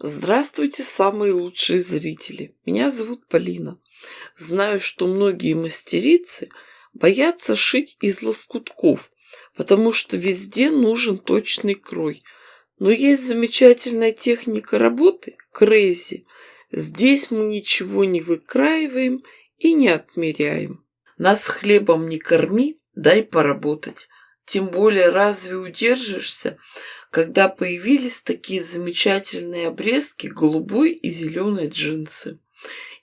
Здравствуйте, самые лучшие зрители! Меня зовут Полина. Знаю, что многие мастерицы боятся шить из лоскутков, потому что везде нужен точный крой. Но есть замечательная техника работы — крейзи. Здесь мы ничего не выкраиваем и не отмеряем. Нас хлебом не корми, дай поработать. Тем более, разве удержишься, когда появились такие замечательные обрезки голубой и зеленой джинсы.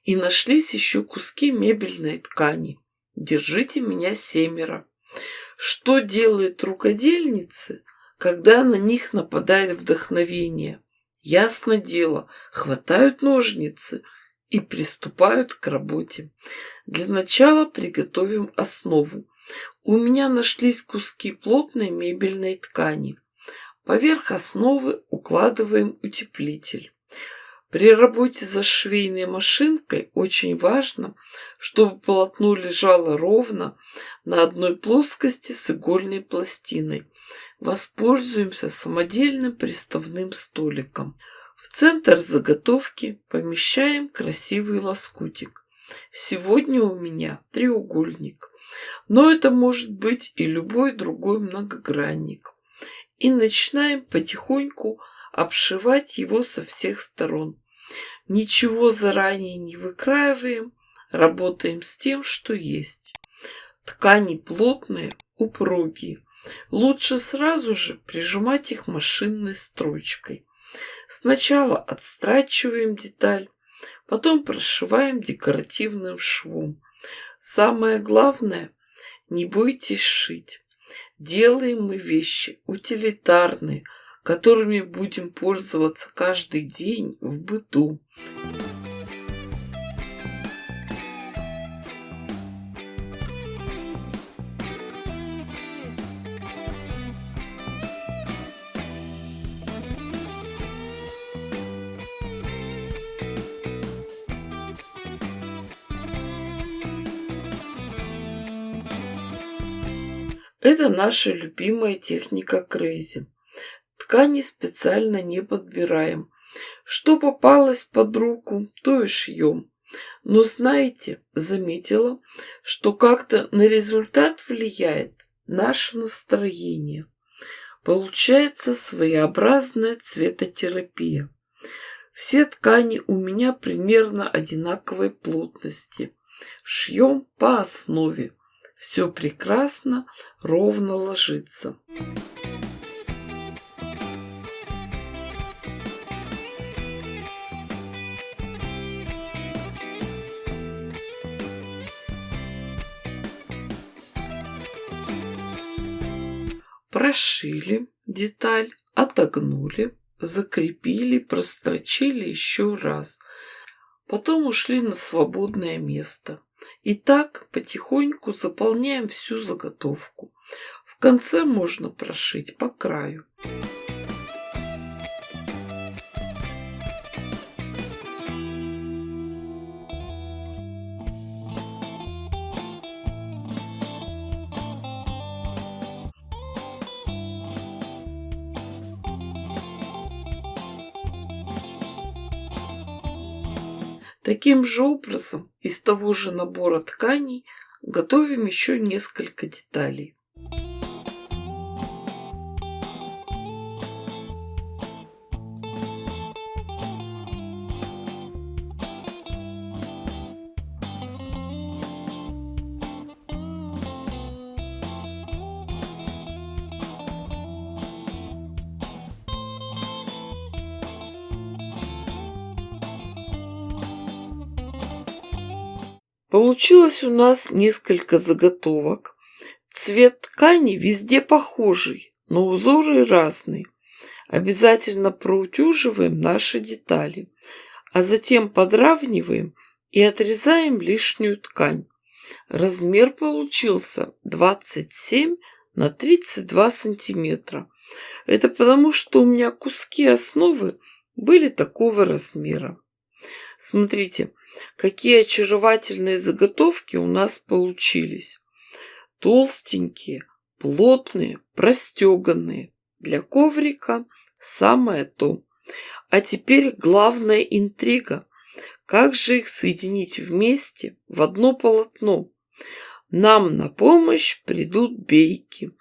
И нашлись еще куски мебельной ткани. Держите меня семеро. Что делает рукодельницы, когда на них нападает вдохновение? Ясно дело, хватают ножницы и приступают к работе. Для начала приготовим основу. У меня нашлись куски плотной мебельной ткани. Поверх основы укладываем утеплитель. При работе за швейной машинкой очень важно, чтобы полотно лежало ровно на одной плоскости с игольной пластиной. Воспользуемся самодельным приставным столиком. В центр заготовки помещаем красивый лоскутик. Сегодня у меня треугольник, но это может быть и любой другой многогранник. И начинаем потихоньку обшивать его со всех сторон. Ничего заранее не выкраиваем, работаем с тем, что есть. Ткани плотные, упругие. Лучше сразу же прижимать их машинной строчкой. Сначала отстрачиваем деталь, потом прошиваем декоративным швом. Самое главное, не бойтесь шить. Делаем мы вещи утилитарные, которыми будем пользоваться каждый день в быту. Это наша любимая техника крейзи. Ткани специально не подбираем. Что попалось под руку, то и шьем. Но знаете, заметила, что как-то на результат влияет наше настроение. Получается своеобразная цветотерапия. Все ткани у меня примерно одинаковой плотности. Шьем по основе. Все прекрасно, ровно ложится. Прошили деталь, отогнули, закрепили, прострочили еще раз. Потом ушли на свободное место. И так потихоньку заполняем всю заготовку. В конце можно прошить по краю. Таким же образом из того же набора тканей готовим еще несколько деталей. Получилось у нас несколько заготовок. Цвет ткани везде похожий, но узоры разные. Обязательно проутюживаем наши детали, а затем подравниваем и отрезаем лишнюю ткань. Размер получился 27 на 32 сантиметра. Это потому, что у меня куски основы были такого размера. Смотрите, какие очаровательные заготовки у нас получились. Толстенькие, плотные, простеганные. Для коврика самое то. А теперь главная интрига. Как же их соединить вместе в одно полотно? Нам на помощь придут бейки,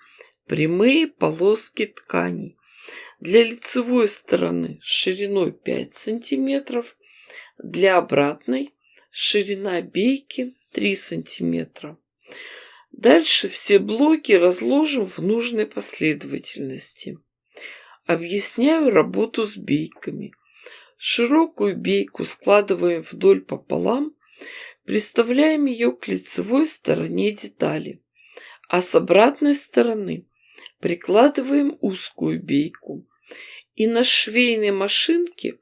прямые полоски тканей. Для лицевой стороны шириной 5 сантиметров, для обратной ширина бейки 3 сантиметра. Дальше все блоки разложим в нужной последовательности. Объясняю работу с бейками. Широкую бейку складываем вдоль пополам, приставляем ее к лицевой стороне детали, а с обратной стороны прикладываем узкую бейку и на швейной машинке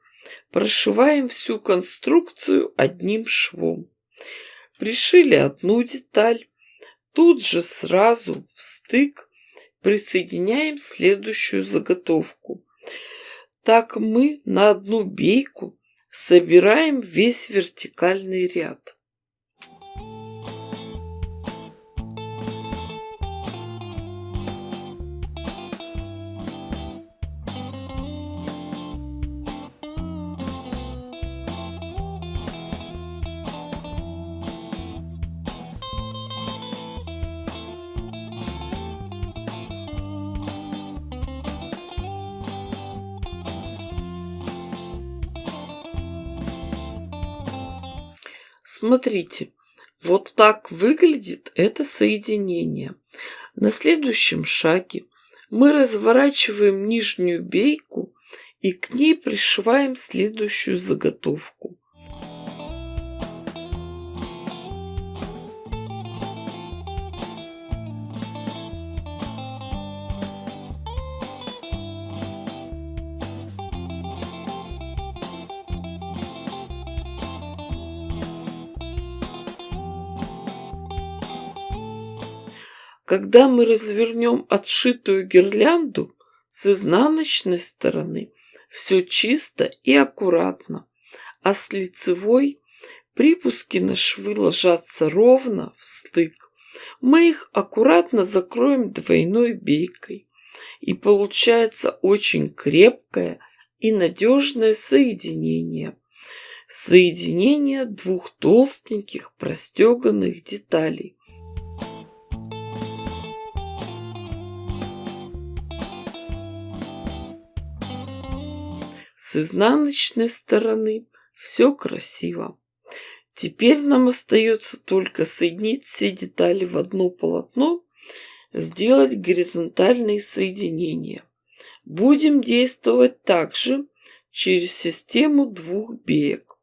прошиваем всю конструкцию одним швом. Пришили одну деталь, тут же сразу в стык присоединяем следующую заготовку. Так мы на одну бейку собираем весь вертикальный ряд. Смотрите, вот так выглядит это соединение. На следующем шаге мы разворачиваем нижнюю бейку и к ней пришиваем следующую заготовку. Когда мы развернем отшитую гирлянду, с изнаночной стороны все чисто и аккуратно, а с лицевой припуски на швы ложатся ровно в стык. Мы их аккуратно закроем двойной бейкой, и получается очень крепкое и надежное соединение. Соединение двух толстеньких простеганных деталей. С изнаночной стороны все красиво. Теперь нам остается только соединить все детали в одно полотно, сделать горизонтальные соединения. Будем действовать также через систему двух беек.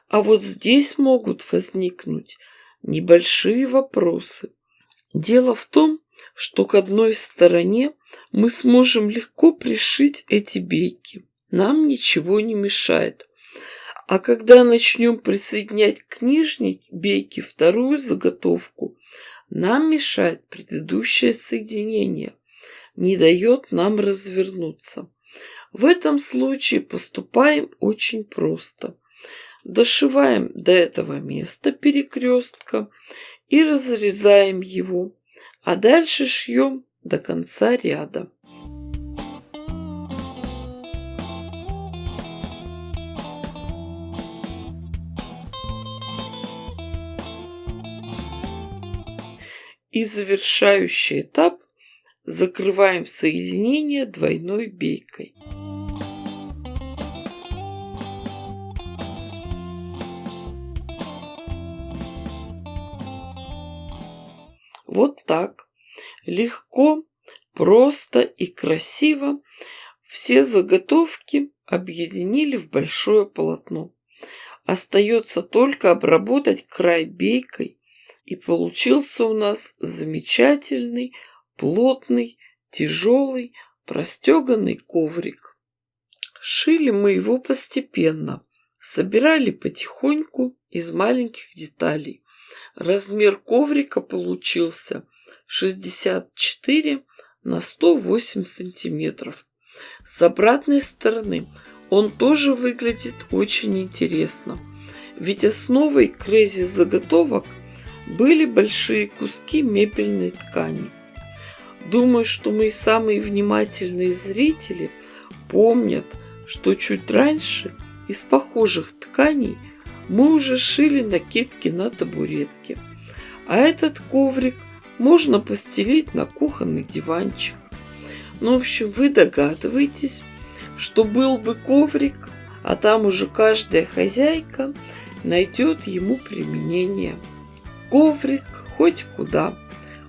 А вот здесь могут возникнуть небольшие вопросы. Дело в том, что к одной стороне мы сможем легко пришить эти бейки. Нам ничего не мешает. А когда начнем присоединять к нижней бейке вторую заготовку, нам мешает предыдущее соединение, не дает нам развернуться. В этом случае поступаем очень просто. Дошиваем до этого места перекрестка и разрезаем его, а дальше шьем до конца ряда. И завершающий этап закрываем соединение двойной бейкой. Вот так. Легко, просто и красиво все заготовки объединили в большое полотно. Остается только обработать край бейкой, и получился у нас замечательный, плотный, тяжелый, простеганный коврик. Шили мы его постепенно, собирали потихоньку из маленьких деталей. Размер коврика получился 64 на 108 сантиметров. С обратной стороны он тоже выглядит очень интересно, ведь основой Crazy заготовок были большие куски мебельной ткани. Думаю, что мои самые внимательные зрители помнят, что чуть раньше из похожих тканей мы уже шили накидки на табуретки. А этот коврик можно постелить на кухонный диванчик. Ну, в общем, вы догадываетесь, что был бы коврик, а там уже каждая хозяйка найдет ему применение. Коврик хоть куда,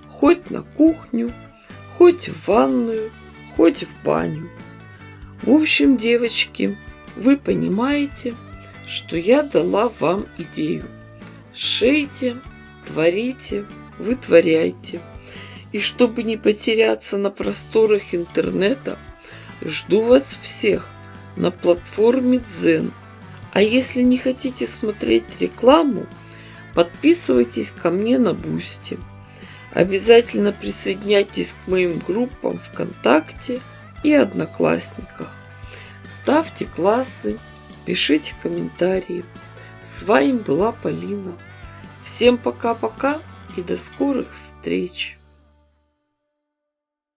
хоть на кухню, хоть в ванную, хоть в баню. В общем, девочки, вы понимаете, что я дала вам идею. Шейте, творите, вытворяйте. И чтобы не потеряться на просторах интернета, жду вас всех на платформе Дзен. А если не хотите смотреть рекламу, подписывайтесь ко мне на Бусти. Обязательно присоединяйтесь к моим группам ВКонтакте и Одноклассниках. Ставьте классы, пишите комментарии. С вами была Полина. Всем пока-пока и до скорых встреч!